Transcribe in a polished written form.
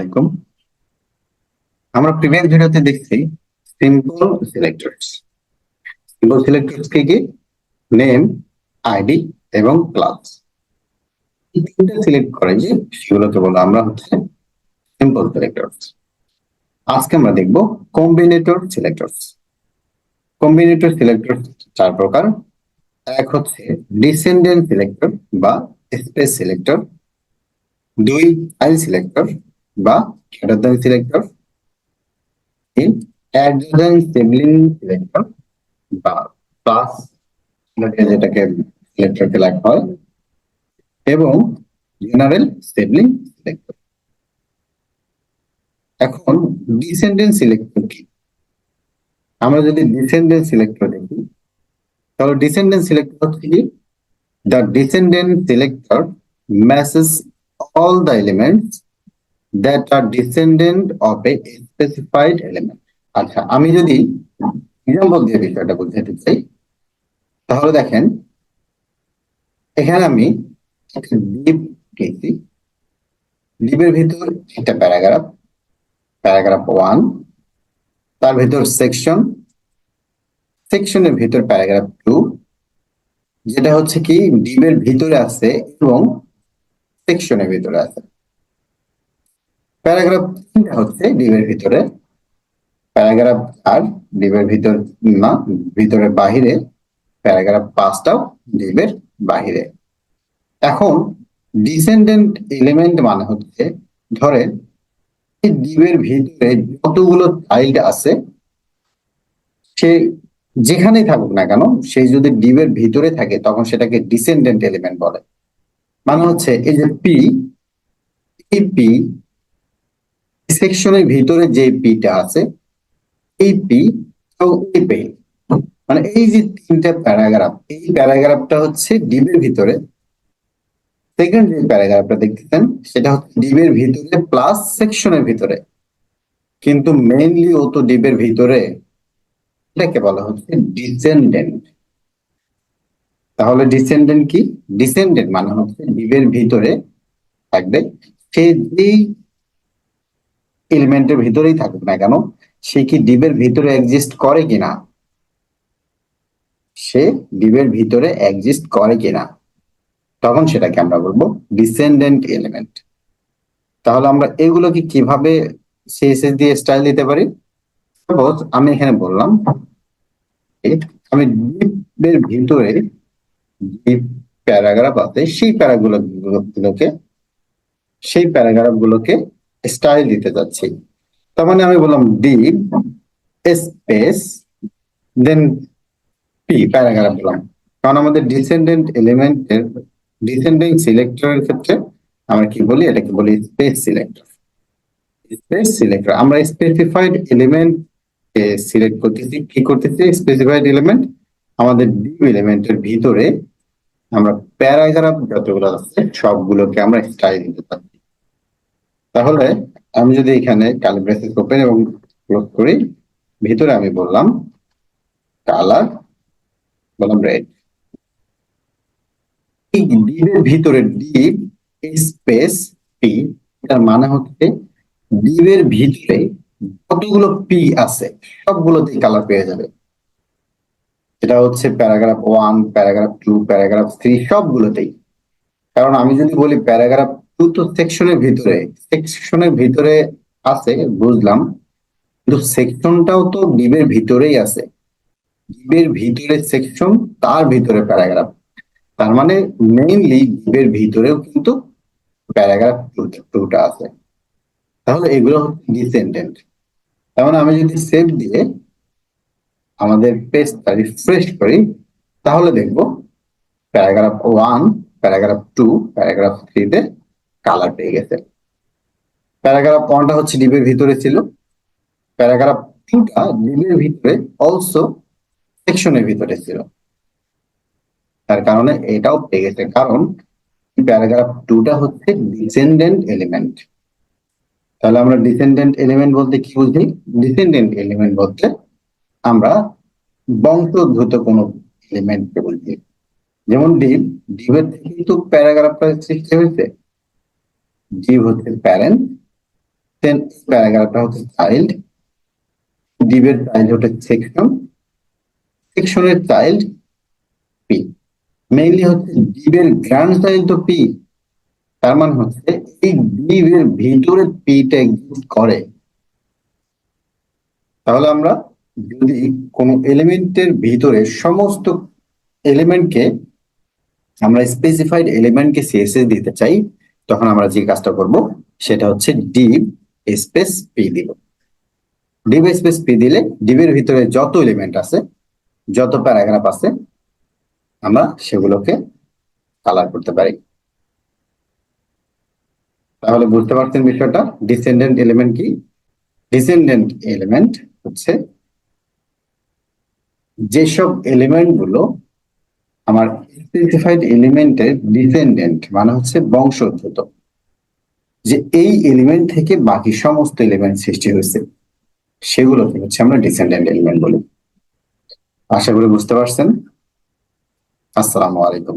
আলাইকুম। আমরা প্রিভিয়াস ভিডিওতে দেখছি সিম্পল সিলেক্টরস। সিম্পল সিলেক্টরস কি? নেম, আইডি এবং ক্লাস। এই তিনটা সিলেক্ট করে যে সেগুলোকে বলা আমরা হচ্ছে সিম্পল সিলেক্টরস। আজকে আমরা দেখব কম্বিনেটর সিলেক্টরস। কম্বিনেটর সিলেক্টরস চার প্রকার। এক হচ্ছে ডিসেন্ডেন্ট সিলেক্টর বা স্পেস সিলেক্টর, দুই ফাইল সিলেক্টর বা greater selector, adjoint sibling selector বা ক্লাস যেটাকে সিলেক্টরকে লেখা হয়, এবং জেনারেল সিবলিং সিলেক্টর। এখন ডিসেন্ডেন্ট সিলেক্টর কি? আমরা যদি ডিসেন্ডেন্ট সিলেক্টর দেখি তাহলে ডিসেন্ডেন্ট সিলেক্টর হচ্ছে কি? The descendant selector matches all the elements that are descendant of a specified element. আচ্ছা, আমি যদি এক্সাম্পল দিয়ে বিষয়টা বুঝাতে চাই তাহলে দেখেন, এখানে আমি একটা ডিপ পেয়েছি। ডিপের ভিতর একটা প্যারাগ্রাফ, প্যারাগ্রাফ 1, তার ভিতর সেকশন, সেকশনের ভিতর প্যারাগ্রাফ 2, যেটা হচ্ছে কি ডিপের ভিতরে আছে এবং সেকশনের ভিতরে আছে। প্যারাগ্রাফ 3 হচ্ছে ডিপের ভিতরে, প্যারাগ্রাফ 4 ডিপের ভিতর না, ভিতরের বাহিরে, প্যারাগ্রাফ 5টাও ডিপের বাহিরে। এখন ডিসেন্ডেন্ট এলিমেন্ট মানে হচ্ছে, ধরেন এই ডিপের ভিতরে যতগুলো চাইল্ড আছে, সে যেখানেই থাকুক না কেন, সেই যদি ডিপের ভিতরে থাকে তখন সেটাকে ডিসেন্ডেন্ট এলিমেন্ট বলে। মানে হচ্ছে এই যে পি, এই পি সেকশনের ভিতরে যে পিটা আছে, এই পি এবং এই পি, মানে এই যে তিনটা প্যারাগ্রাফ, এই প্যারাগ্রাফটা হচ্ছে ডিপের ভিতরে। সেকেন্ড যে প্যারাগ্রাফটা দেখতেছেন সেটা হচ্ছে ডিপের ভিতরে প্লাস সেকশনের ভিতরে, কিন্তু মেইনলি ও তো ডিপের ভিতরে, এটাকে বলা হচ্ছে ডিসেন্ডেন্ট। তাহলে ডিসেন্ডেন্ট কি? ডিসেন্ডেন্ট মানে হচ্ছে ডিপের ভিতরে থাকবে, সে যেই এলিমেন্টের ভিতরেই থাকুক না কেন, সে কি ডিপের ভিতরে এক্সিস্ট করে কিনা, সে ডিপের ভিতরে এক্সিস্ট করে কিনা, তখন সেটাকে আমরা বলবো ডিসেন্ডেন্ট এলিমেন্ট। তাহলে আমরা এগুলোকে কিভাবে সিএসএস দিয়ে স্টাইল দিতে পারি? সাপোজ আমি এখানে বললাম আমি ডিপের ভিতরে যে প্যারাগ্রাফ আছে সেই প্যারাগ্রাফ গুলোকে স্টাইল দিতে যাচ্ছি। তার মানে আমি বললাম ডিপ স্পেস দেন পি প্যারাগ্রাফ বললাম, কারণ আমাদের ডিসেন্ডেন্ট এলিমেন্টের ডিসেন্ডিং সিলেক্টরের ক্ষেত্রে আমরা কি বলি, এটাকে বলি স্পেস সিলেক্টর। স্পেস সিলেক্টর আমরা স্পেসিফাইড এলিমেন্ট সিলেক্ট করতেছি। কি করতেছি? স্পেসিফাইড এলিমেন্ট, আমাদের ডিপ এলিমেন্টের ভিতরে আমরা প্যারাগ্রাফ যতগুলো আছে সবগুলোকে আমরা স্টাইল দিতে পারি। তাহলে আমি যদি এখানে কালি ব্রেসেস ওপেন এবং ক্লোজ করি, ভিতরে আমি বললাম কালার, বললাম রেড। এই ডিপের ভিতরে ডিপ স্পেস পি, এটার মানে হচ্ছে ডিপের ভিতরে কতগুলো পি আছে সবগুলোতেই কালার পেয়ে যাবে। এটা হচ্ছে প্যারাগ্রাফ 1, প্যারাগ্রাফ 2, প্যারাগ্রাফ 3 সবগুলোতেই। কারণ আমি যদি বলি প্যারাগ্রাফ 2 তো সেকশনের ভিতরে, সেকশনের ভিতরে আছে বুঝলাম, কিন্তু সেকশনটাও তো ডিপের ভিতরেই আছে। ডিপের ভিতরে সেকশন, তার ভিতরে প্যারাগ্রাফ, তার মানে মেইনলি ডিপের ভিতরেও কিন্তু প্যারাগ্রাফ 2টা আছে। তাহলে এগুলো হচ্ছে ডিসেন্ডেন্ট। তার মানে আমি যদি সেভ দিয়ে আমাদের পেজটা রিফ্রেশ করি তাহলে দেখবো প্যারাগ্রাফ 1, প্যারাগ্রাফ 2, প্যারাগ্রাফ 3 তে কালার পেয়ে গেছে। প্যারাগ্রাফ 1টা হচ্ছে ডিপের ভিতরে ছিল, প্যারাগ্রাফ 2টা ডিপের ভিতরে অলসো সেকশনের ভিতরে ছিল, তার কারণে এটাও পেয়ে গেছে। কারণ প্যারাগ্রাফ 2টা হচ্ছে ডিসেন্ডেন্ট এলিমেন্ট। তাহলে আমরা ডিসেন্ডেন্ট এলিমেন্ট বলতে কি বুঝি? ডিসেন্ডেন্ট এলিমেন্ট বলতে আমরা বংশোদ্ভূত কোন এলিমেন্টকে বুঝি। যেমন ডিপ, ডিপের থেকেই তো প্যারাগ্রাফটা সৃষ্টি হয়েছে। ডিপ হচ্ছে প্যারেন্ট, দেন প্যারাগ্রাফটা হচ্ছে চাইল্ড, ডিভের চাইল্ড হচ্ছে সেকশন, সেকশনের চাইল্ড পি। মেইনলি হচ্ছে ডিভের গ্র্যান্ড চাইল্ড তো পি, তার মানে হচ্ছে এই ডিভের ভিতরে পিটা এক্সিস্ট করে। তাহলে আমরা যদি কোনো এলিমেন্টের ভিতরে সমস্ত এলিমেন্টকে আমরা স্পেসিফাইড এলিমেন্টকে সিএসএস দিতে চাই, তখন আমরা যে কাজটা করব সেটা হচ্ছে ডিভ স্পেস পি দিব। ডিভ স্পেস পি দিলে ডিভের ভিতরে যত এলিমেন্ট আছে, যত প্যারাগ্রাফ আছে, আমরা সেগুলোকে কালার করতে পারি। তাহলে বুঝতে পারছেন বিষয়টা। ডিসেন্ডেন্ট এলিমেন্ট কি? ডিসেন্ডেন্ট এলিমেন্ট হচ্ছে যেসব এলিমেন্ট গুলো আমার স্পেসিফাইড এলিমেন্টের ডিসেন্ডেন্ট মানে হচ্ছে বংশোদ্ভূত, যে এই এলিমেন্ট থেকে বাকি সমস্ত এলিমেন্ট সৃষ্টি হয়েছে, সেগুলোকে হচ্ছে আমরা ডিসেন্ডেন্ট এলিমেন্ট বলি। আশা করি বুঝতে পারছেন। আসসালামু আলাইকুম।